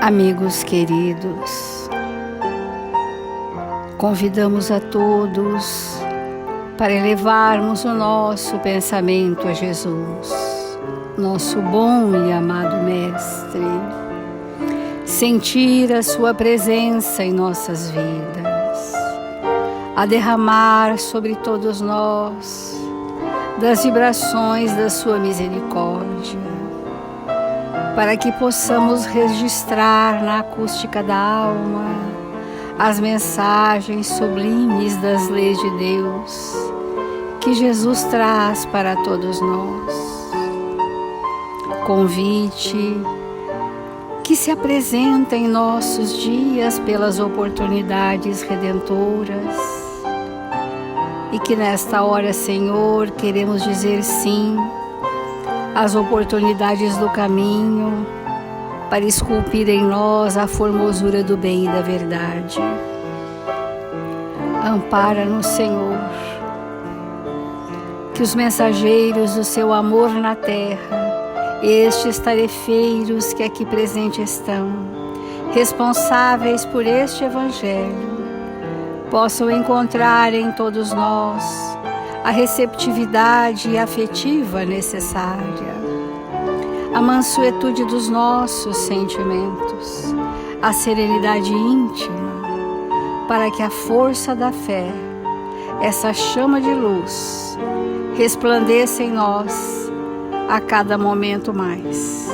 Amigos queridos, convidamos a todos para elevarmos o nosso pensamento a Jesus, nosso bom e amado Mestre, sentir a Sua presença em nossas vidas, a derramar sobre todos nós das vibrações da Sua misericórdia, para que possamos registrar na acústica da alma as mensagens sublimes das leis de Deus que Jesus traz para todos nós. Convite que se apresenta em nossos dias pelas oportunidades redentoras e que nesta hora, Senhor, queremos dizer sim às oportunidades do caminho para esculpir em nós a formosura do bem e da verdade. Ampara-nos, Senhor, que os mensageiros do Seu amor na terra, estes tarefeiros que aqui presentes estão, responsáveis por este Evangelho, possam encontrar em todos nós a receptividade afetiva necessária, a mansuetude dos nossos sentimentos, a serenidade íntima, para que a força da fé, essa chama de luz, resplandeça em nós a cada momento mais.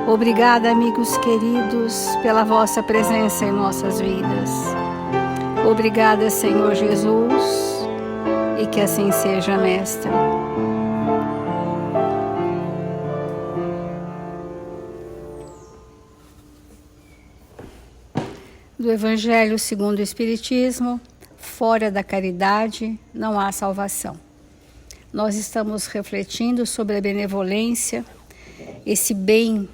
Obrigada, amigos queridos, pela vossa presença em nossas vidas. Obrigada, Senhor Jesus, e que assim seja, Mestre. Do Evangelho segundo o Espiritismo, fora da caridade não há salvação. Nós estamos refletindo sobre a benevolência, esse bem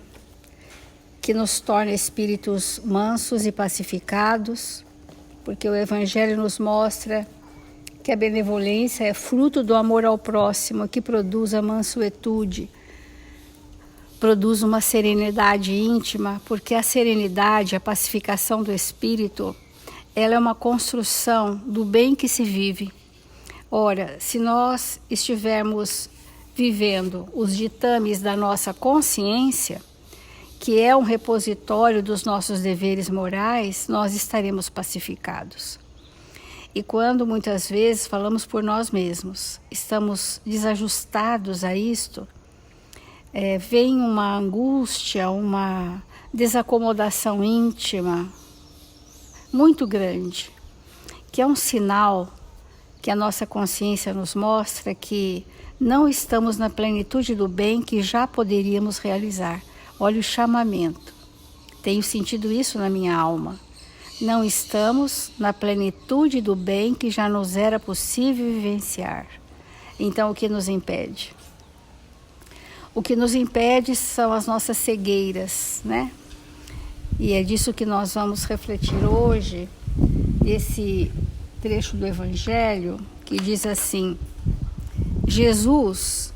que nos torna espíritos mansos e pacificados, porque o Evangelho nos mostra que a benevolência é fruto do amor ao próximo, que produz a mansuetude, produz uma serenidade íntima, porque a serenidade, a pacificação do espírito, ela é uma construção do bem que se vive. Ora, se nós estivermos vivendo os ditames da nossa consciência, que é um repositório dos nossos deveres morais, nós estaremos pacificados. E quando muitas vezes falamos por nós mesmos, estamos desajustados a isto, vem uma angústia, uma desacomodação íntima muito grande, que é um sinal que a nossa consciência nos mostra que não estamos na plenitude do bem que já poderíamos realizar. Olha o chamamento, tenho sentido isso na minha alma. Não estamos na plenitude do bem que já nos era possível vivenciar. Então, o que nos impede? O que nos impede são as nossas cegueiras, né? E é disso que nós vamos refletir hoje, esse trecho do Evangelho que diz assim: Jesus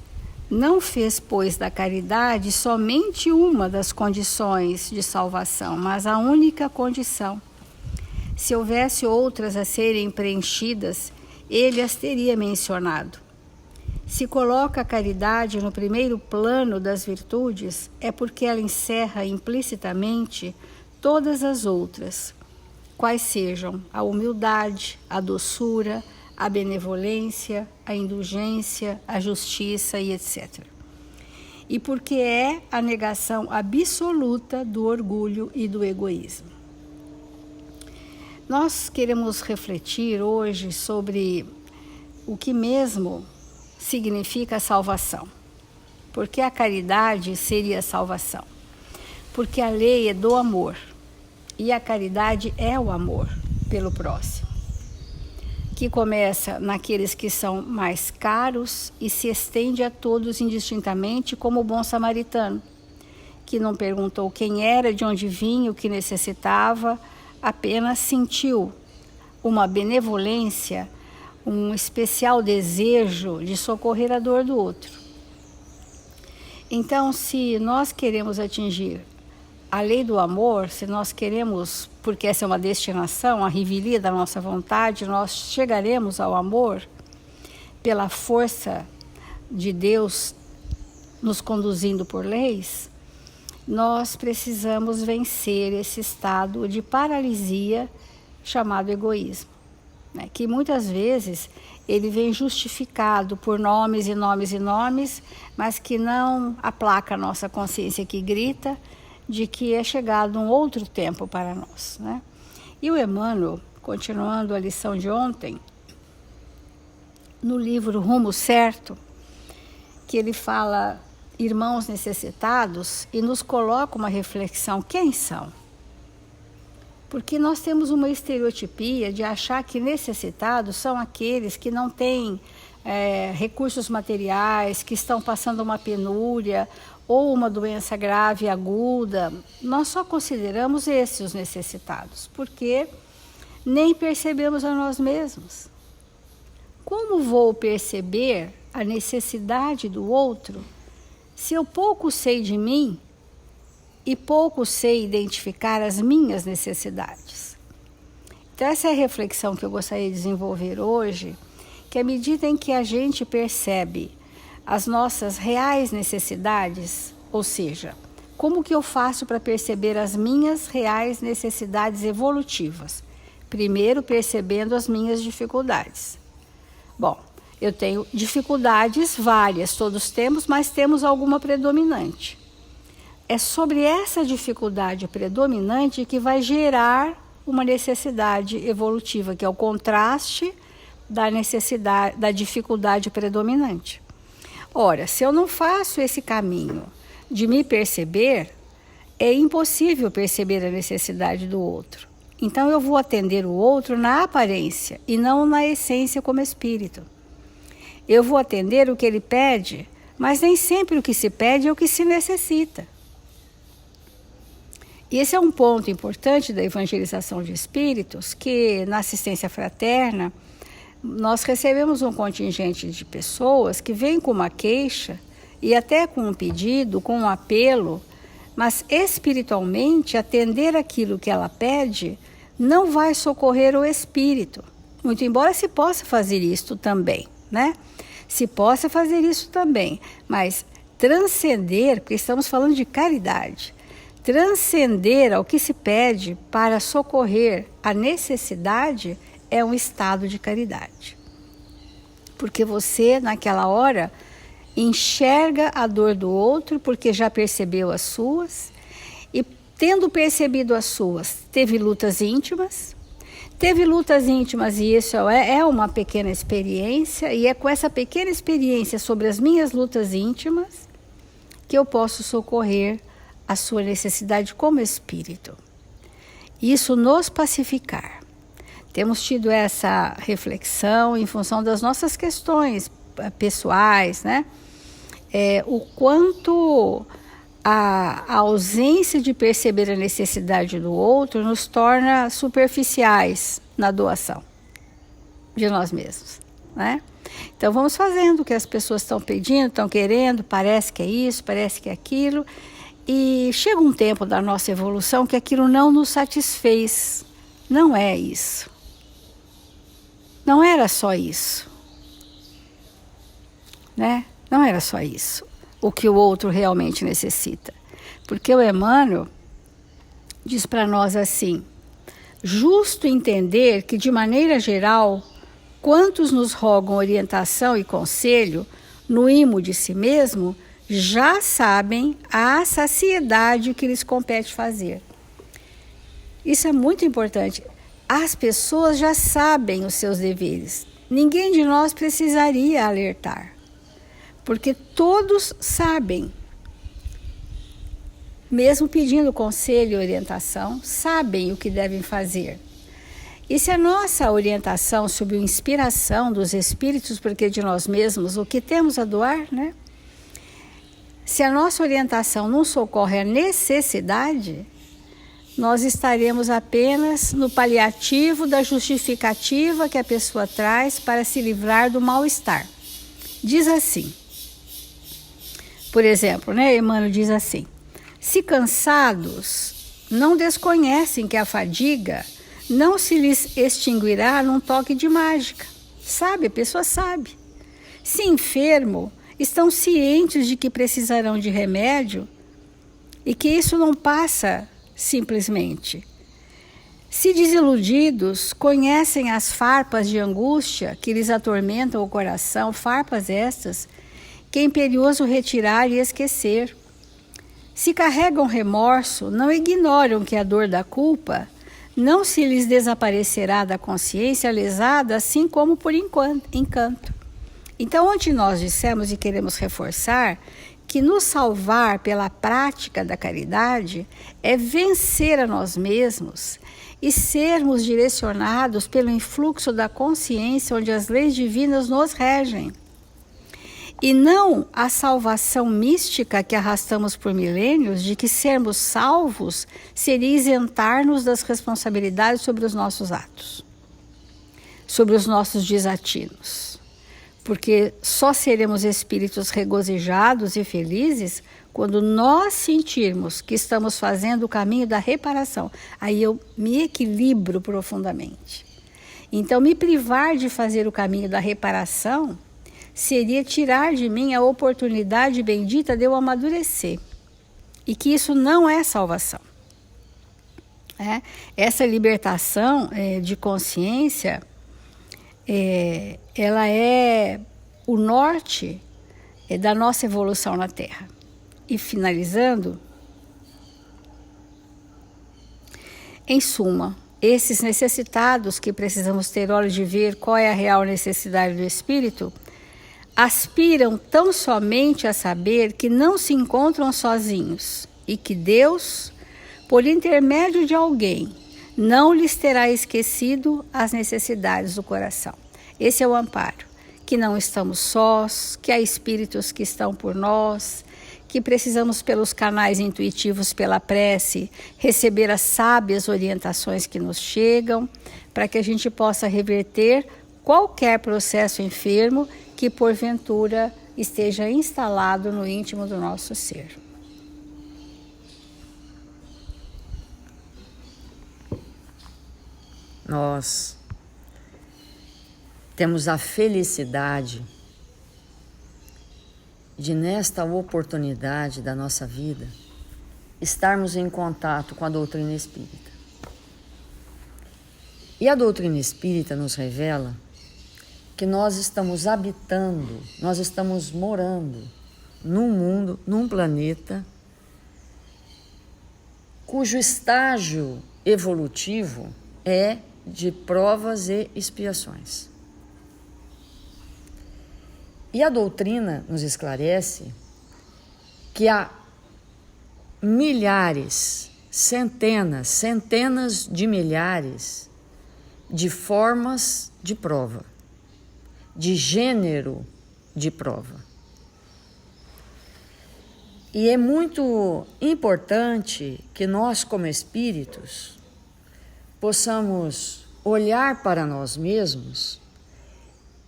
não fez, pois, da caridade somente uma das condições de salvação, mas a única condição. Se houvesse outras a serem preenchidas, ele as teria mencionado. Se coloca a caridade no primeiro plano das virtudes, é porque ela encerra implicitamente todas as outras, quais sejam a humildade, a doçura, a benevolência, a indulgência, a justiça e etc. E porque é a negação absoluta do orgulho e do egoísmo. Nós queremos refletir hoje sobre o que mesmo significa a salvação. Porque a caridade seria a salvação. Porque a lei é do amor e a caridade é o amor pelo próximo, que começa naqueles que são mais caros e se estende a todos indistintamente, como o bom samaritano, que não perguntou quem era, de onde vinha, o que necessitava, apenas sentiu uma benevolência, um especial desejo de socorrer a dor do outro. Então, se nós queremos atingir a lei do amor, se nós queremos, porque essa é uma destinação, a revelia da nossa vontade, nós chegaremos ao amor pela força de Deus nos conduzindo por leis, nós precisamos vencer esse estado de paralisia chamado egoísmo, né? Que muitas vezes ele vem justificado por nomes e nomes e nomes, mas que não aplaca a nossa consciência, que grita de que é chegado um outro tempo para nós, né? E o Emmanuel, continuando a lição de ontem, no livro Rumo Certo, que ele fala irmãos necessitados e nos coloca uma reflexão: quem são? Porque nós temos uma estereotipia de achar que necessitados são aqueles que não têm recursos materiais, que estão passando uma penúria ou uma doença grave aguda. Nós só consideramos esses os necessitados, porque nem percebemos a nós mesmos. Como vou perceber a necessidade do outro se eu pouco sei de mim e pouco sei identificar as minhas necessidades? Então essa é a reflexão que eu gostaria de desenvolver hoje, que à medida em que a gente percebe as nossas reais necessidades, ou seja, como que eu faço para perceber as minhas reais necessidades evolutivas? Primeiro, percebendo as minhas dificuldades. Bom, eu tenho dificuldades várias, todos temos, mas temos alguma predominante. É sobre essa dificuldade predominante que vai gerar uma necessidade evolutiva, que é o contraste da necessidade, da dificuldade predominante. Ora, se eu não faço esse caminho de me perceber, é impossível perceber a necessidade do outro. Então eu vou atender o outro na aparência e não na essência como espírito. Eu vou atender o que ele pede, mas nem sempre o que se pede é o que se necessita. E esse é um ponto importante da evangelização de espíritos, que na assistência fraterna nós recebemos um contingente de pessoas que vêm com uma queixa e até com um pedido, com um apelo, mas espiritualmente atender aquilo que ela pede não vai socorrer o espírito. Muito embora se possa fazer isto também, né? Se possa fazer isso também, mas transcender, porque estamos falando de caridade, transcender ao que se pede para socorrer a necessidade é um estado de caridade. Porque você, naquela hora, enxerga a dor do outro, porque já percebeu as suas, e tendo percebido as suas, teve lutas íntimas, e isso é uma pequena experiência, e é com essa pequena experiência sobre as minhas lutas íntimas que eu posso socorrer a sua necessidade como espírito. Isso nos pacificar. Temos tido essa reflexão em função das nossas questões pessoais, né? O quanto a ausência de perceber a necessidade do outro nos torna superficiais na doação de nós mesmos, né? Então vamos fazendo o que as pessoas estão pedindo, estão querendo, parece que é isso, parece que é aquilo, e chega um tempo da nossa evolução que aquilo não nos satisfez. Não é isso. Não era só isso, né? Não era só isso o que o outro realmente necessita. Porque o Emmanuel diz para nós assim: justo entender que, de maneira geral, quantos nos rogam orientação e conselho no imo de si mesmo, já sabem à saciedade o que lhes compete fazer. Isso é muito importante. As pessoas já sabem os seus deveres. Ninguém de nós precisaria alertar, porque todos sabem. Mesmo pedindo conselho e orientação, sabem o que devem fazer. E se a nossa orientação sob a inspiração dos espíritos, porque de nós mesmos, o que temos a doar, né? Se a nossa orientação não socorre a necessidade, nós estaremos apenas no paliativo da justificativa que a pessoa traz para se livrar do mal-estar. Diz assim, por exemplo, né, Emmanuel diz assim: Se cansados, não desconhecem que a fadiga não se lhes extinguirá num toque de mágica. Sabe, a pessoa sabe. Se enfermo, estão cientes de que precisarão de remédio e que isso não passa simplesmente. Se desiludidos, conhecem as farpas de angústia que lhes atormentam o coração, farpas estas que é imperioso retirar e esquecer. Se carregam remorso, não ignoram que a dor da culpa não se lhes desaparecerá da consciência lesada, assim como por encanto. Então, onde nós dissemos e queremos reforçar que nos salvar pela prática da caridade é vencer a nós mesmos e sermos direcionados pelo influxo da consciência onde as leis divinas nos regem. E não a salvação mística que arrastamos por milênios de que sermos salvos seria isentar-nos das responsabilidades sobre os nossos atos, sobre os nossos desatinos. Porque só seremos espíritos regozijados e felizes quando nós sentirmos que estamos fazendo o caminho da reparação. Aí eu me equilibro profundamente. Então, me privar de fazer o caminho da reparação seria tirar de mim a oportunidade bendita de eu amadurecer. E que isso não é salvação. Essa libertação de consciência, ela é o norte da nossa evolução na Terra. E finalizando, em suma, esses necessitados que precisamos ter olhos de ver qual é a real necessidade do espírito, aspiram tão somente a saber que não se encontram sozinhos e que Deus, por intermédio de alguém, não lhes terá esquecido as necessidades do coração. Esse é o amparo, que não estamos sós, que há espíritos que estão por nós, que precisamos pelos canais intuitivos, pela prece, receber as sábias orientações que nos chegam, para que a gente possa reverter qualquer processo enfermo que porventura esteja instalado no íntimo do nosso ser. Nós temos a felicidade de, nesta oportunidade da nossa vida, estarmos em contato com a doutrina espírita. E a doutrina espírita nos revela que nós estamos habitando, nós estamos morando num mundo, num planeta, cujo estágio evolutivo é de provas e expiações. E a doutrina nos esclarece que há milhares, centenas de milhares de formas de prova, de gênero de prova. E é muito importante que nós, como espíritos, possamos olhar para nós mesmos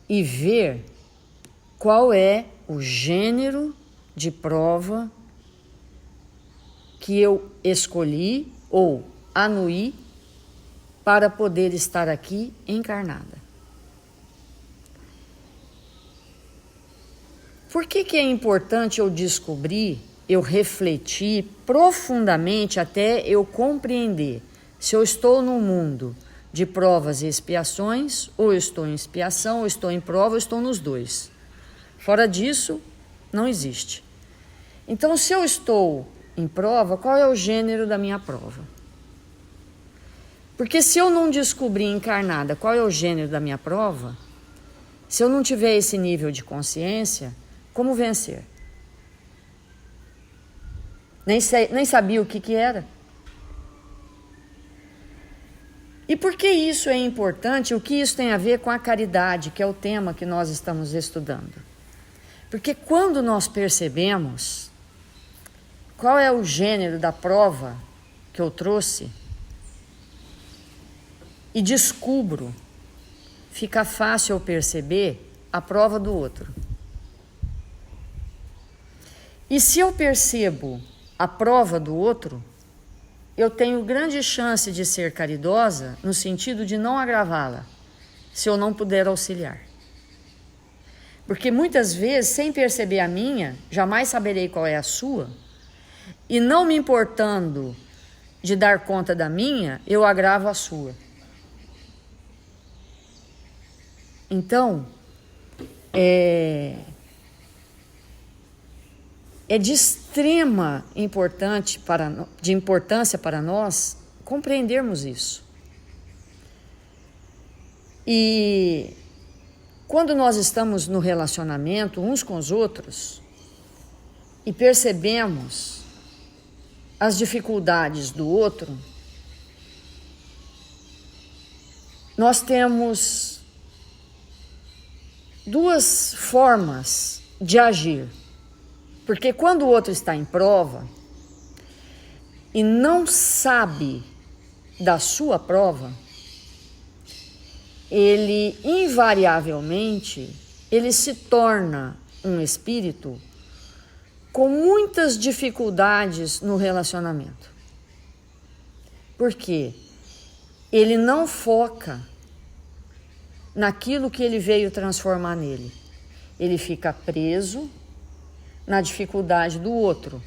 e ver qual é o gênero de prova que eu escolhi ou anuí para poder estar aqui encarnada. Por que é importante eu descobrir, eu refletir profundamente até eu compreender se eu estou num mundo de provas e expiações, ou eu estou em expiação, ou estou em prova, ou estou nos dois. Fora disso, não existe. Então, se eu estou em prova, qual é o gênero da minha prova? Porque se eu não descobrir encarnada qual é o gênero da minha prova, se eu não tiver esse nível de consciência, como vencer? Nem sabia o que era. E por que isso é importante? O que isso tem a ver com a caridade, que é o tema que nós estamos estudando? Porque quando nós percebemos qual é o gênero da prova que eu trouxe e descubro, fica fácil eu perceber a prova do outro. E se eu percebo a prova do outro, eu tenho grande chance de ser caridosa no sentido de não agravá-la, se eu não puder auxiliar. Porque muitas vezes, sem perceber a minha, jamais saberei qual é a sua, e não me importando de dar conta da minha, eu agravo a sua. Então, é de extrema importância para nós compreendermos isso. E quando nós estamos no relacionamento uns com os outros e percebemos as dificuldades do outro, nós temos duas formas de agir. Porque quando o outro está em prova e não sabe da sua prova, ele invariavelmente se torna um espírito com muitas dificuldades no relacionamento. Por quê? Ele não foca naquilo que ele veio transformar nele. Ele fica preso na dificuldade do outro.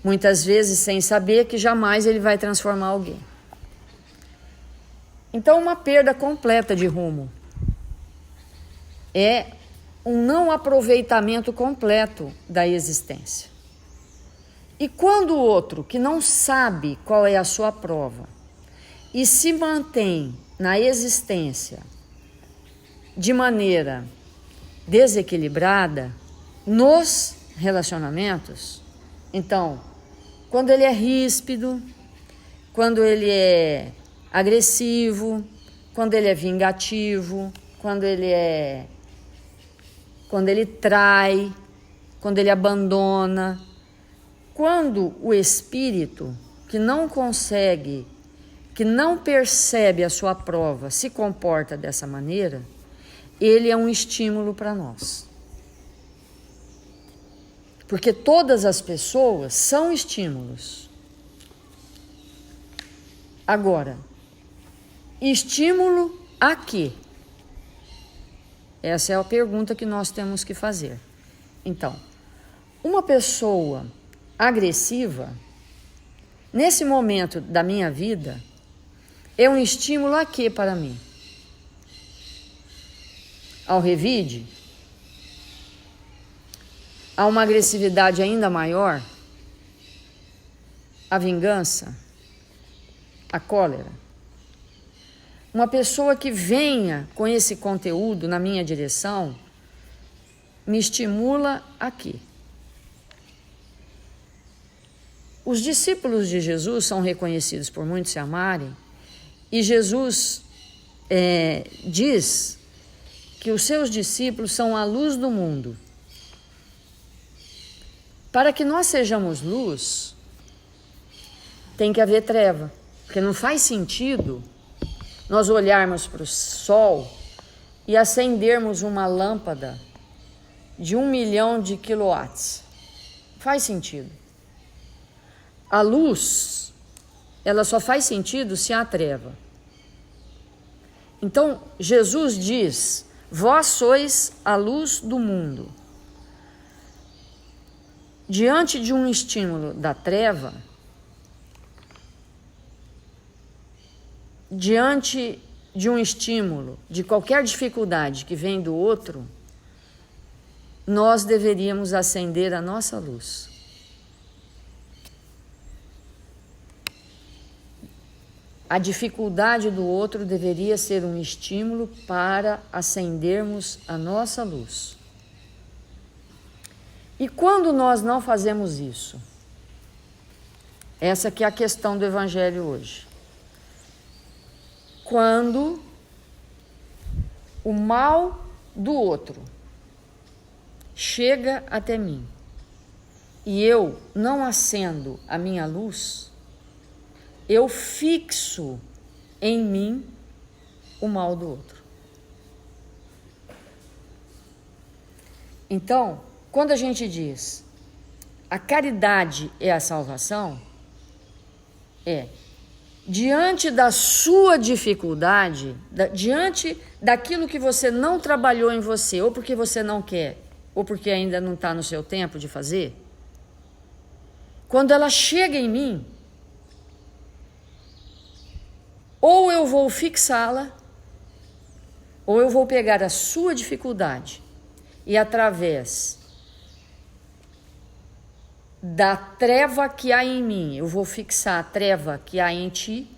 Muitas vezes sem saber que jamais ele vai transformar alguém. Então, uma perda completa de rumo. É um não aproveitamento completo da existência. E quando o outro, que não sabe qual é a sua prova, e se mantém na existência de maneira desequilibrada, nos relacionamentos, então, quando ele é ríspido, quando ele é agressivo, quando ele é vingativo, quando ele trai, quando ele abandona, quando o espírito que não consegue, que não percebe a sua prova, se comporta dessa maneira, ele é um estímulo para nós. Porque todas as pessoas são estímulos. Agora, estímulo a quê? Essa é a pergunta que nós temos que fazer. Então, uma pessoa agressiva, nesse momento da minha vida, é um estímulo a quê para mim? Ao revide? A uma agressividade ainda maior? A vingança? A cólera? Uma pessoa que venha com esse conteúdo na minha direção me estimula a quê? Os discípulos de Jesus são reconhecidos por muitos se amarem, e Jesus diz que os seus discípulos são a luz do mundo. Para que nós sejamos luz, tem que haver treva, porque não faz sentido nós olharmos para o sol e acendermos uma lâmpada de 1 milhão de quilowatts. Faz sentido. A luz, ela só faz sentido se há treva. Então, Jesus diz: vós sois a luz do mundo. Diante de um estímulo da treva, diante de um estímulo de qualquer dificuldade que vem do outro, nós deveríamos acender a nossa luz. A dificuldade do outro deveria ser um estímulo para acendermos a nossa luz. E quando nós não fazemos isso? Essa que é a questão do Evangelho hoje. Quando o mal do outro chega até mim e eu não acendo a minha luz, eu fixo em mim o mal do outro. Então, quando a gente diz a caridade é a salvação? Diante da sua dificuldade, diante daquilo que você não trabalhou em você, ou porque você não quer, ou porque ainda não está no seu tempo de fazer, quando ela chega em mim, ou eu vou fixá-la, ou eu vou pegar a sua dificuldade e através da treva que há em mim, eu vou fixar a treva que há em ti,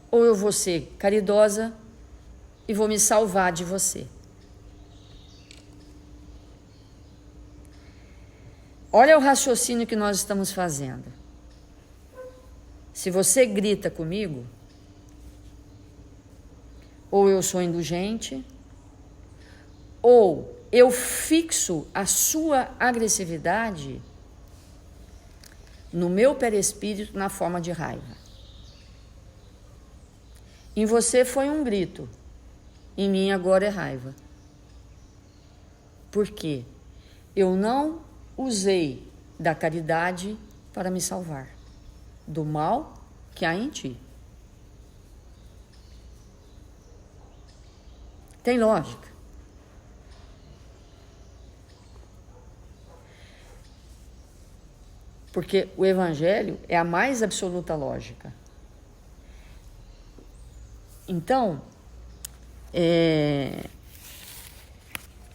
ou eu vou ser caridosa e vou me salvar de você. Olha o raciocínio que nós estamos fazendo. Se você grita comigo, ou eu sou indulgente, ou eu fixo a sua agressividade no meu perispírito na forma de raiva. Em você foi um grito, em mim agora é raiva. Por quê? Eu não usei da caridade para me salvar do mal que há em ti. Tem lógica. Porque o Evangelho é a mais absoluta lógica. Então,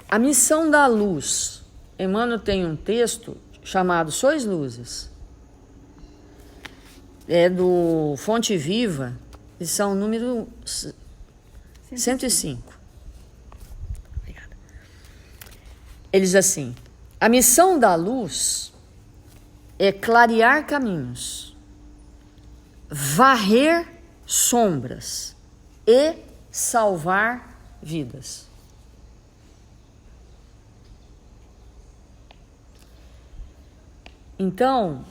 a missão da luz. Emmanuel tem um texto chamado Sois Luzes. É do Fonte Viva, lição número 105. Obrigada. Ele diz assim: a missão da luz é clarear caminhos, varrer sombras e salvar vidas. Então,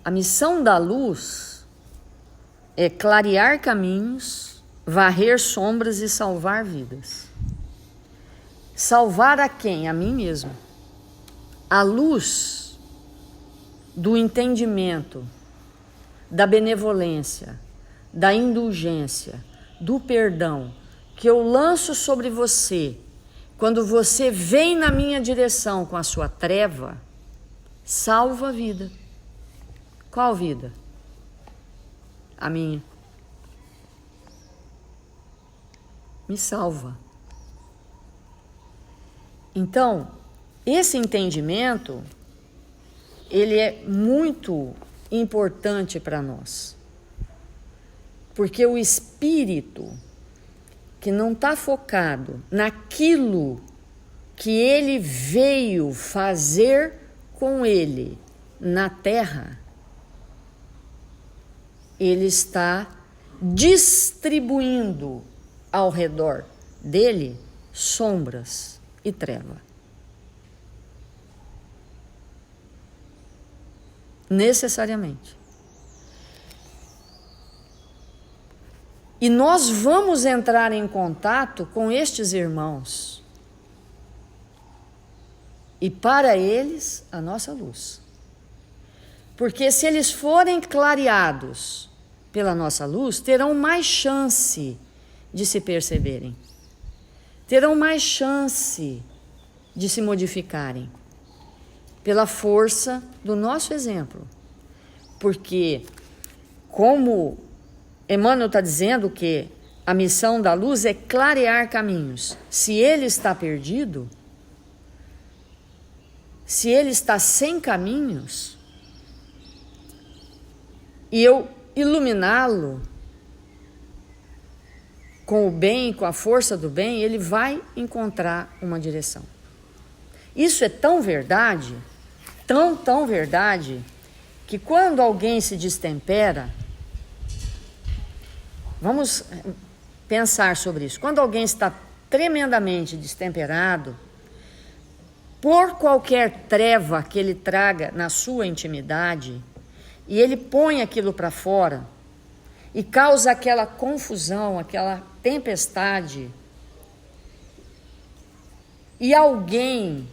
a missão da luz é clarear caminhos, varrer sombras e salvar vidas. Salvar a quem? A mim mesmo. A luz do entendimento, da benevolência, da indulgência, do perdão, que eu lanço sobre você, quando você vem na minha direção com a sua treva, salva a vida. Qual vida? A minha. Me salva. Então, esse entendimento, ele é muito importante para nós. Porque o espírito que não está focado naquilo que ele veio fazer com ele na terra, ele está distribuindo ao redor dele sombras e treva. Necessariamente. E nós vamos entrar em contato com estes irmãos. E para eles, a nossa luz. Porque se eles forem clareados pela nossa luz, terão mais chance de se perceberem. Terão mais chance de se modificarem. Pela força do nosso exemplo. Porque, como Emmanuel está dizendo que a missão da luz é clarear caminhos. Se ele está perdido, se ele está sem caminhos, e eu iluminá-lo com o bem, com a força do bem, ele vai encontrar uma direção. Isso é tão verdade, tão verdade, que quando alguém se destempera, vamos pensar sobre isso. Quando alguém está tremendamente destemperado, por qualquer treva que ele traga na sua intimidade, e ele põe aquilo para fora, e causa aquela confusão, aquela tempestade, e alguém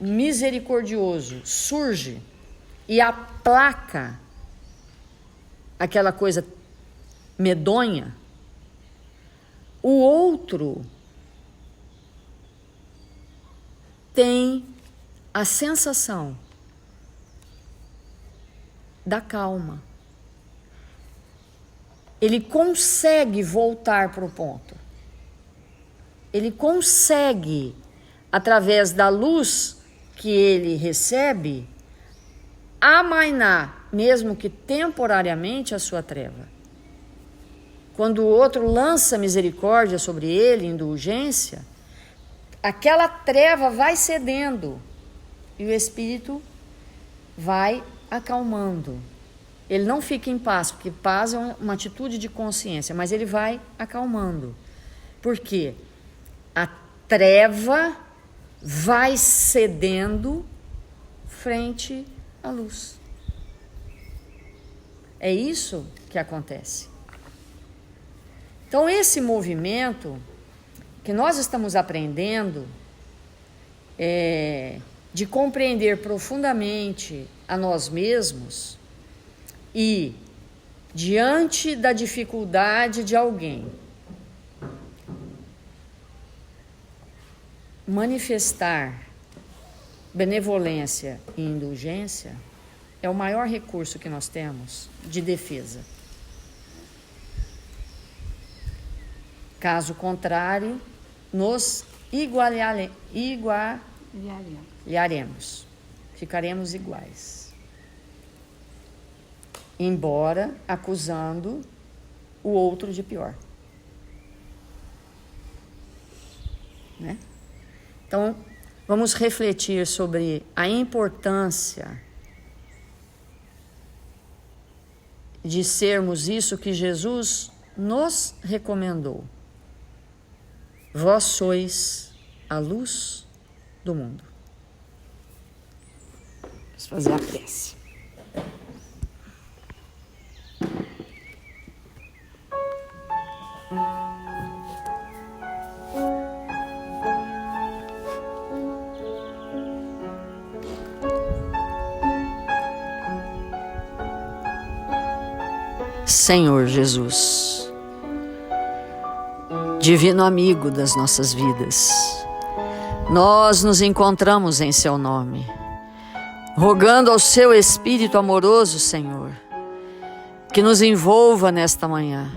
misericordioso surge e aplaca aquela coisa medonha, o outro tem a sensação da calma. Ele consegue voltar para o ponto. Ele consegue, através da luz que ele recebe, amainar, mesmo que temporariamente, a sua treva. Quando o outro lança misericórdia sobre ele, indulgência, aquela treva vai cedendo e o espírito vai acalmando. Ele não fica em paz, porque paz é uma atitude de consciência, mas ele vai acalmando. Por quê? A treva vai cedendo frente à luz. É isso que acontece. Então, esse movimento que nós estamos aprendendo de compreender profundamente a nós mesmos e, diante da dificuldade de alguém, manifestar benevolência e indulgência é o maior recurso que nós temos de defesa. Caso contrário, nos igualaremos, ficaremos iguais, embora acusando o outro de pior, né? Então, vamos refletir sobre a importância de sermos isso que Jesus nos recomendou. Vós sois a luz do mundo. Vamos fazer a prece. Senhor Jesus, divino amigo das nossas vidas, nós nos encontramos em seu nome, rogando ao seu Espírito amoroso, Senhor, que nos envolva nesta manhã.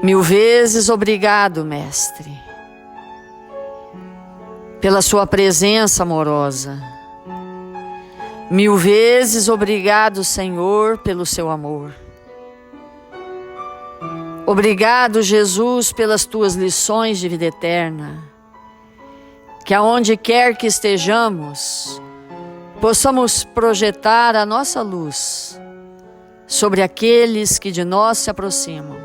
Mil vezes obrigado, Mestre, pela sua presença amorosa. Mil vezes obrigado, Senhor, pelo seu amor. Obrigado, Jesus, pelas tuas lições de vida eterna. Que aonde quer que estejamos, possamos projetar a nossa luz sobre aqueles que de nós se aproximam.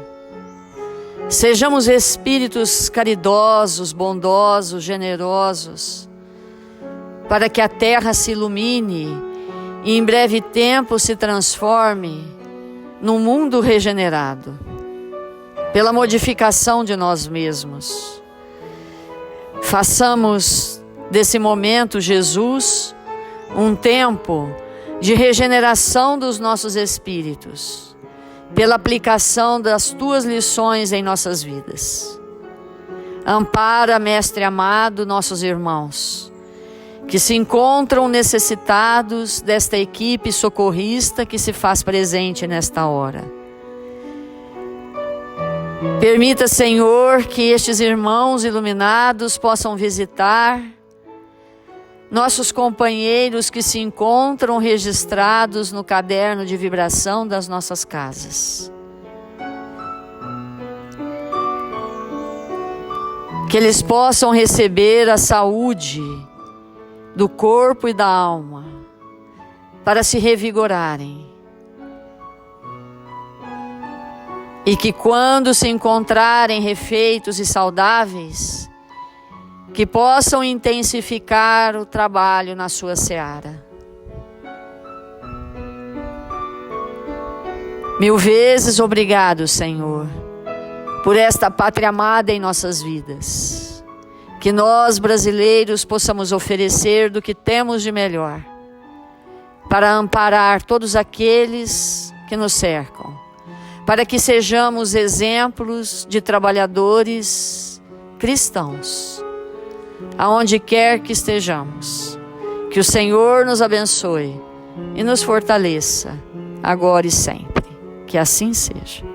Sejamos espíritos caridosos, bondosos, generosos, para que a terra se ilumine e em breve tempo se transforme num mundo regenerado, pela modificação de nós mesmos. Façamos desse momento, Jesus, um tempo de regeneração dos nossos espíritos, pela aplicação das tuas lições em nossas vidas. Ampara, Mestre amado, nossos irmãos que se encontram necessitados desta equipe socorrista que se faz presente nesta hora. Permita, Senhor, que estes irmãos iluminados possam visitar nossos companheiros que se encontram registrados no caderno de vibração das nossas casas. Que eles possam receber a saúde do corpo e da alma, para se revigorarem. E que quando se encontrarem refeitos e saudáveis, que possam intensificar o trabalho na sua seara. Mil vezes obrigado, Senhor, por esta pátria amada em nossas vidas. Que nós, brasileiros, possamos oferecer do que temos de melhor, para amparar todos aqueles que nos cercam, para que sejamos exemplos de trabalhadores cristãos, aonde quer que estejamos. Que o Senhor nos abençoe e nos fortaleça, agora e sempre. Que assim seja.